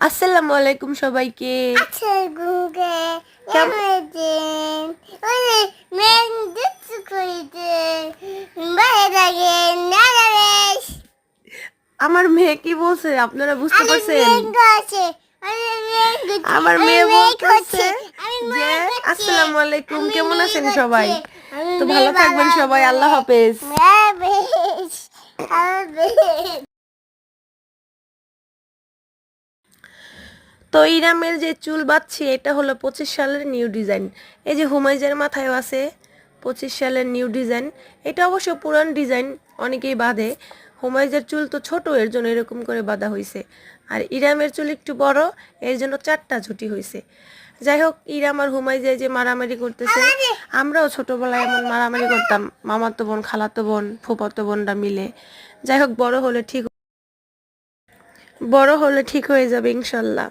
আসসালামু আলাইকুম সবাইকে। আচ্ছা গুগে কেমন ওরে মেন দিচ্ছ কইতে বাইরে লাগে না বেশ আমার মেয়ে কি বলছে আপনারা বুঝতে আরে পারছেন? মেন আছে আরে মেন গুছে আমার আমি মেয়ে মেয়ে বলতেছে করছে আমি যে মেয়ে করছে আসসালামু আলাইকুম, আমি কেমন মেয়ে আছেন করছে সবাই? আমি তো মেয়ে ভালো থাকবেন সবাই, আল্লাহ হাফেজ। বেশ আরে তো ইরামের যে চুল বাঁধছি এটা হলো 25 সালের নিউ ডিজাইন। এই যে হুমাইজার মাথায়ও আছে 25 সালের নিউ ডিজাইন। এটা অবশ্য পুরান ডিজাইন, অনেকেই বাঁধে। হুমাইজার চুল তো ছোট, এর জন্য এরকম করে বাঁধা হয়েছে। আর ইরামের চুল একটু বড়, এর জন্য 4টা ঝুটি হয়েছে। যাই হোক, ইরাম আর হুমাইজা যে মারামারি করতেছে, আমরাও ছোটবেলায় এমন মারামারি করতাম, মামাতো বোন, খালাতো বোন, ফুফাতো বোনরা মিলে। যাই হোক, বড় হলে ঠিক হয়ে যাবে ইনশাল্লাহ।